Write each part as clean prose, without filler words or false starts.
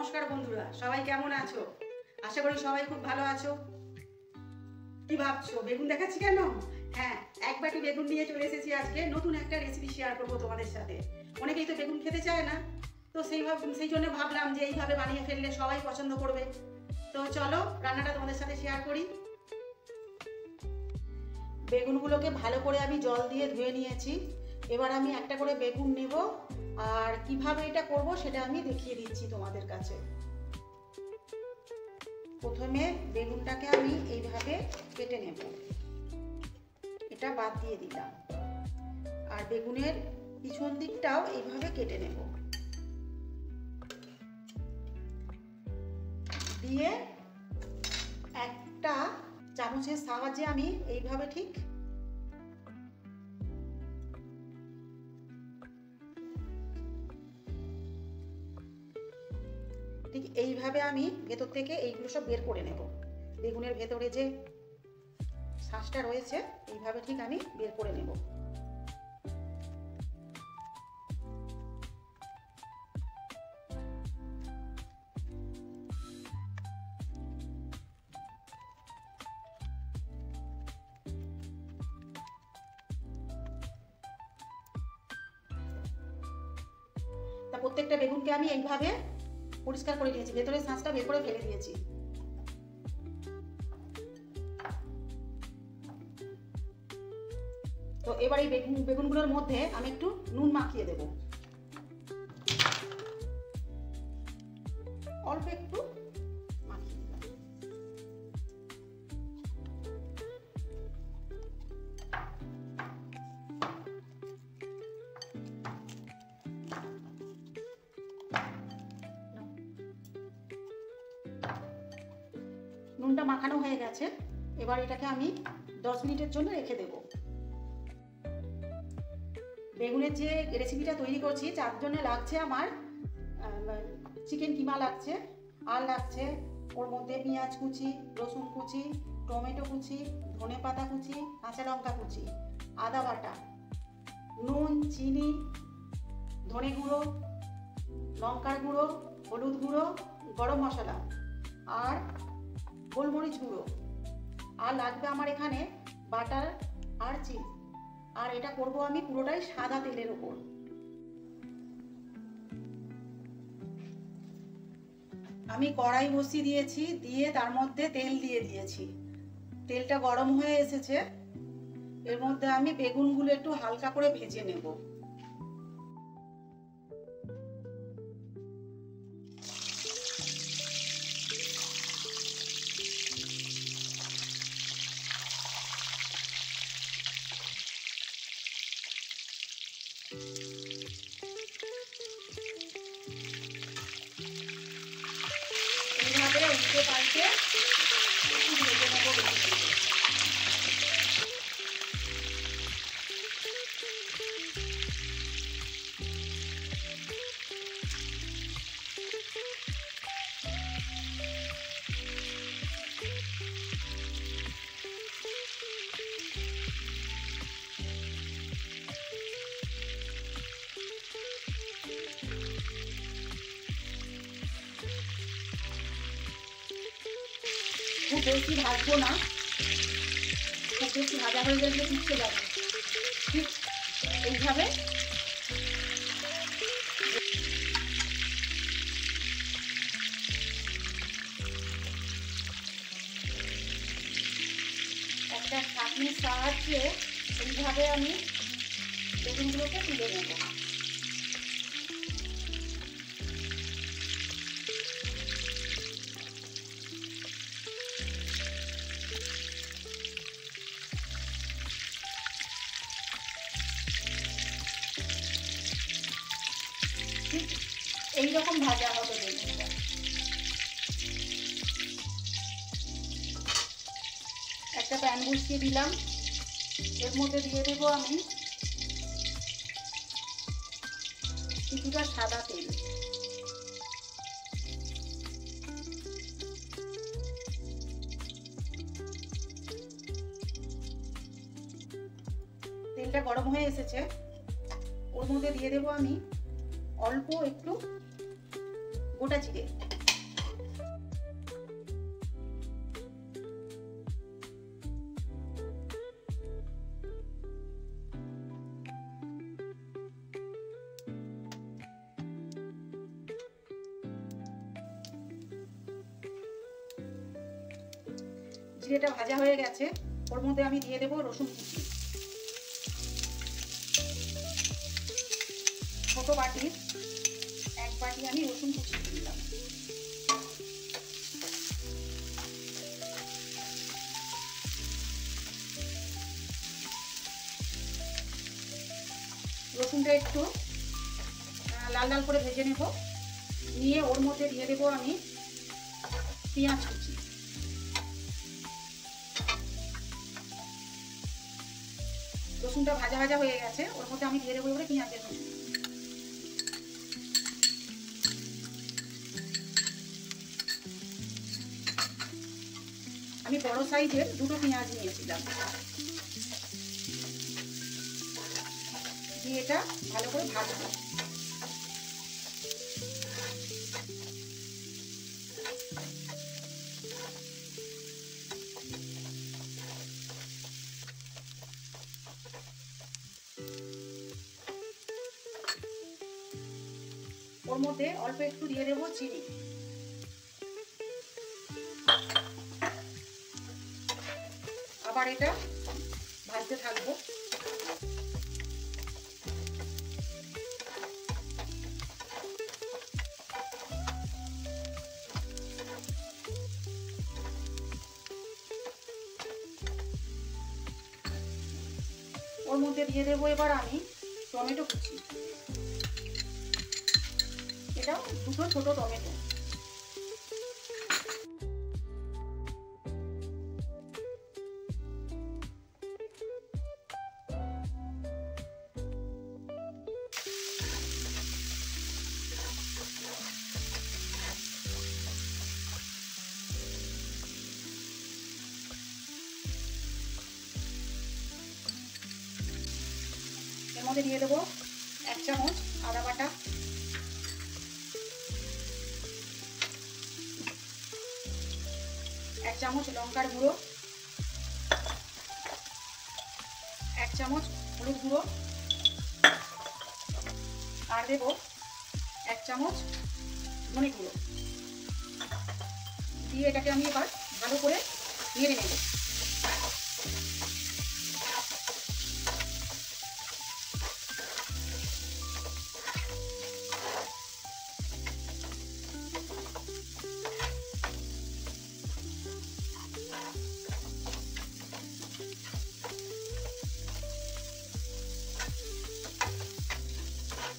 নমস্কার বন্ধুরা, সবাই কেমন আছো? আশা করি সবাই খুব ভালো আছো। কি ভাবছো বেগুন দেখাচ্ছি কেন? হ্যাঁ, এক বাটি বেগুন নিয়ে চলে এসেছি। আজকে নতুন একটা রেসিপি শেয়ার করবো তোমাদের সাথে। অনেকেই তো বেগুন খেতে চায় না, তো সেই জন্য ভাবলাম যে এইভাবে বানিয়ে ফেললে সবাই পছন্দ করবে। তো চলো রান্নাটা তোমাদের সাথে শেয়ার করি। বেগুনগুলোকে ভালো করে আমি জল দিয়ে ধুয়ে নিয়েছি। এবার আমি একটা করে বেগুন নেব, আর কিভাবে এটা করব সেটা আমি দেখিয়ে দিচ্ছি তোমাদের কাছে। প্রথমে বেগুনটাকে আমি এইভাবে কেটে নেব, এটা বাদ দিয়ে দিলাম। আর বেগুনের পিছন দিকটাও এইভাবে কেটে নেব, দিয়ে একটা চামচের সাহায্যে আমি এইভাবে ঠিক এইভাবে আমি ভেতর থেকে এইগুলো সব বের করে নেব। বেগুনের ভেতরে যে শ্বাসটা রয়েছে এইভাবে ঠিক আমি বের করে নেব। তা প্রত্যেকটা বেগুনকে আমি এইভাবে পরিষ্কার করে নিয়েছি, ভেতরের শ্বাসটা বের করে ফেলে দিয়েছি। তো এবার এই বেগুনগুলোর মধ্যে আমি একটু নুন মাখিয়ে দেব, অল্প একটু মাখিয়ে দিলাম। নুনটা মাখানো হয়ে গেছে, এবার এটাকে আমি 10 মিনিটের জন্য রেখে দেব। বেগুনের যে রেসিপিটা তৈরি করছি তার জন্য লাগছে আমার চিকেন কিমা লাগছে, আর লাগছে ওর মধ্যে পেঁয়াজ কুচি, রসুন কুচি, টমেটো কুচি, ধনেপাতা কুচি, কাঁচা লঙ্কা কুচি, আদা বাটা, নুন, চিনি, ধনে গুঁড়ো, লঙ্কার গুঁড়ো, হলুদ গুঁড়ো, গরম মশলা আর গোলমরিচ গুঁড়ো, আর লাগবে আমার এখানে বাটার আর চিজ। আর এটা করব আমি পুরোটাই সাদা তেলের উপর। আমি কড়াই বসিয়ে দিয়েছি, দিয়ে তার মধ্যে তেল দিয়ে দিয়েছি। তেলটা গরম হয়ে এসেছে, এর মধ্যে আমি বেগুনগুলো একটু হালকা করে ভেজে নেব। এইভাবে উল্টে পাল্টে একটু ভেজে নেব বেগুনগুলো। খুব বেশি ভাজবো না, খুব বেশি ভাজা হয়ে গেলে পিছিয়ে যাবে। ঠিক এইভাবে একটা ছাঁকনির সাহায্যে এইভাবে আমি বেগুনগুলোকে তুলে নেব। ঠিক এইরকম ভাজা হবে বেগুনটা। একটা প্যান বসিয়ে দিলাম, এর মধ্যে দিয়ে দেবো আমি কিছুটা সাদা তেল। তেলটা গরম হয়ে এসেছে, ওর মধ্যে দিয়ে দেবো আমি অল্প একটু গোটা জিরে। চিড়েটা ভাজা হয়ে গেছে, ওর মধ্যে আমি দিয়ে দেবো রসুন কুচি। ছোট বাটির 1 বাটি আমি রসুন কুচি দিলাম। রসুনটা একটু লাল লাল করে ভেজে নেব, নিয়ে ওর মধ্যে দিয়ে দেবো আমি পেঁয়াজ কুচি। রসুনটা ভাজা ভাজা হয়ে গেছে, ওর মধ্যে আমি দিয়ে দেবো এবারে পেঁয়াজের কুচি। আমি বড় সাইজের 2টো পেঁয়াজ নিয়েছিলাম, দিয়ে এটা ভালো করে ভাজবো। ওর মধ্যে অল্প একটু দিয়ে দেবো চিনি। আবার এটা ভাজতে থাকবো। ওর মধ্যে দিয়ে দেবো এবার আমি টমেটো কুচি। এটা 2টো ছোট টমেটো। এর মধ্যে দিয়ে দেবো 1 চামচ আদা বাটা, 1 চামচ লঙ্কার গুঁড়ো, 1 চামচ হলুদ গুঁড়ো, আর দেবো 1 চামচ ধনে গুঁড়ো। দিয়ে এটাকে আমি এবার ভালো করে নেড়ে নেব।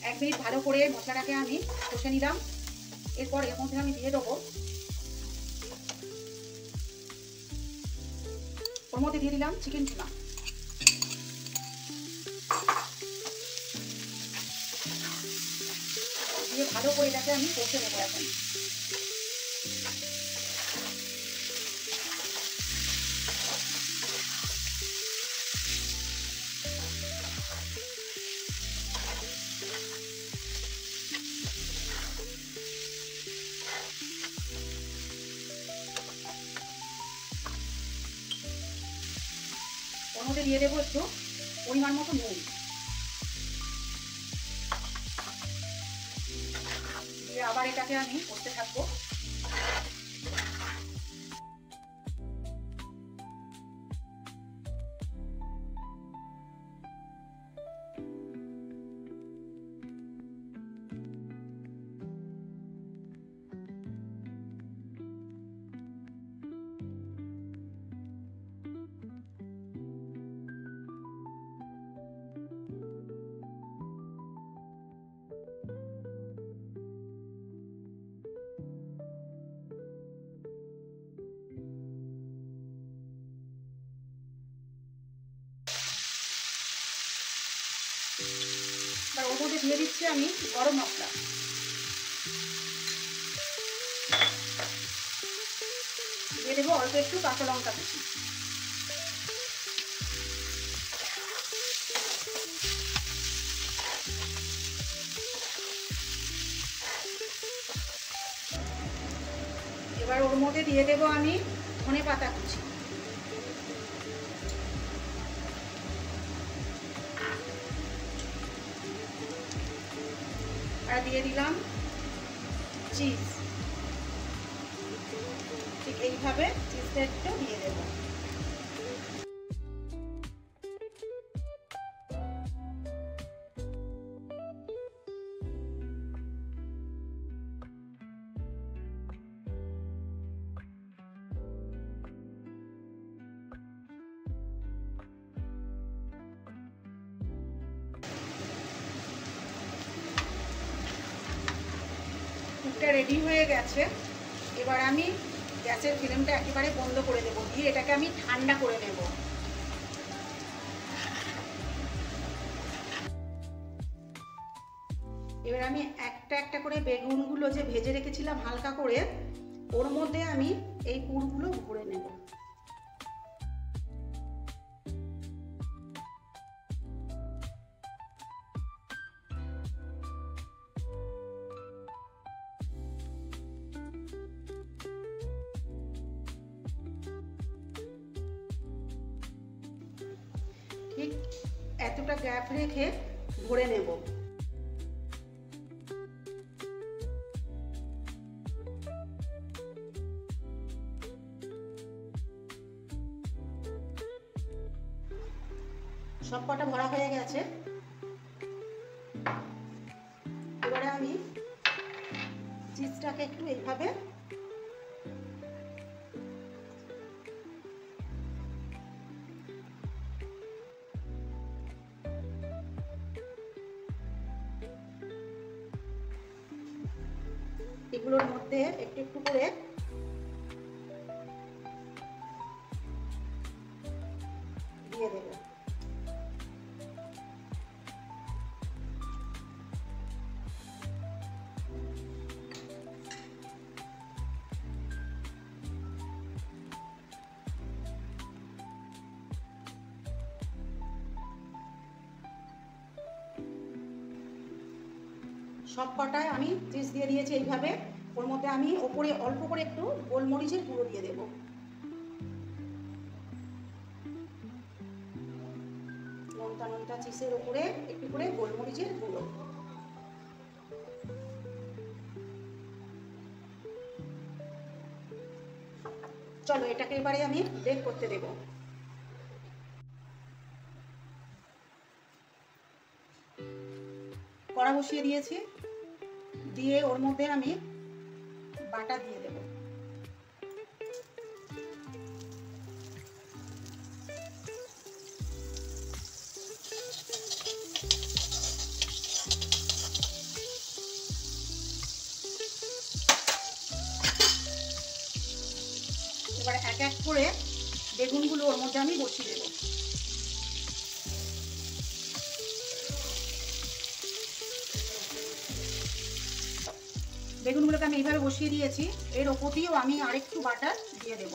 এক মিনিট ভালো করে মশলাটাকে আমি কষে নিলাম। এরপর এর মধ্যে আমি দিয়ে দেবো, ওর মধ্যে দিয়ে দিলাম চিকেন কিমা। দিয়ে ভালো করে এটাকে আমি কষে নেবো এখন। ওর মধ্যে দিয়ে দেবো একটু পরিমাণ মতো নুন। দিয়ে আবার এটাকে আমি করতে থাকবো। এবার ওর মধ্যে দিয়ে দিচ্ছি আমি গরম মশলা। দিয়ে দেবো অল্প একটু কাঁচা লঙ্কা কুচি। এবার ওর মধ্যে দিয়ে দেবো আমি ধনে পাতা কুচি। আর দিয়ে দিলাম চিজ। ঠিক এইভাবে চিজটা একটু দিয়ে দেবো। অনেকটা রেডি হয়ে গেছে। এবার আমি গ্যাসের ফ্লেমটা একেবারে বন্ধ করে দেবো, দিয়ে এটাকে আমি ঠান্ডা করে নেব। এবার আমি একটা একটা করে বেগুনগুলো যে ভেজে রেখেছিলাম হালকা করে, ওর মধ্যে আমি এই পুরগুলো ভরে নেব। ঠিক এতটা গ্যাপ রেখে ভরে নেব। সব কটা ভরা হয়ে গেছে। এবারে আমি চিজটাকে একটু এইভাবে এগুলোর মধ্যে একটু একটু করে দিয়ে দেব। সব কটায় আমি চিজ দিয়ে দিয়েছি এইভাবে। ওর মধ্যে আমি ওপরে অল্প করে একটু গোলমরিচের গুঁড়ো দিয়ে দেব। নোনতা নোনতা চিজের ওপরে একটু করে গোলমরিচের গুঁড়ো। চলো এটাকে এবারে আমি বেক করতে দেব। কড়া বসিয়ে দিয়েছি, দিয়ে ওর মধ্যে আমি বাটা দিয়ে দেব। এবার এক এক করে বেগুনগুলো ওর মধ্যে আমি বসিয়ে দেব। বেগুনগুলোকে আমি এইভাবে বসিয়ে দিয়েছি। এর ওপর দিয়েও আমি আরেকটু বাটার দিয়ে দেব।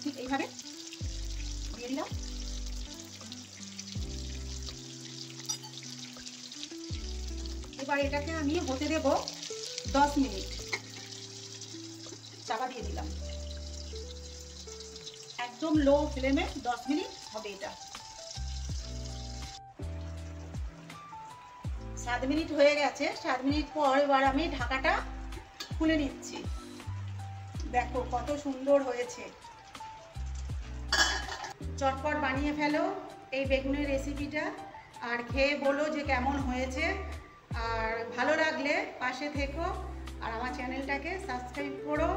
ঠিক এইভাবে দিয়ে দিলাম। এবার এটাকে আমি হতে দেব 10 মিনিট। চাপা দিয়ে দিলাম। একদম লো ফ্লেমে 10 মিনিট হবে এটা। 7 মিনিট হয়ে গেছে। 7 মিনিট পর এবার আমি ঢাকাটা খুলে নিচ্ছি। দেখো কত সুন্দর হয়েছে। চটপট বানিয়ে ফেলো এই বেগুনের রেসিপিটা, আর খেয়ে বলো যে কেমন হয়েছে। আর ভালো লাগলে পাশে থেকো, আর আমার চ্যানেলটাকে সাবস্ক্রাইব করো।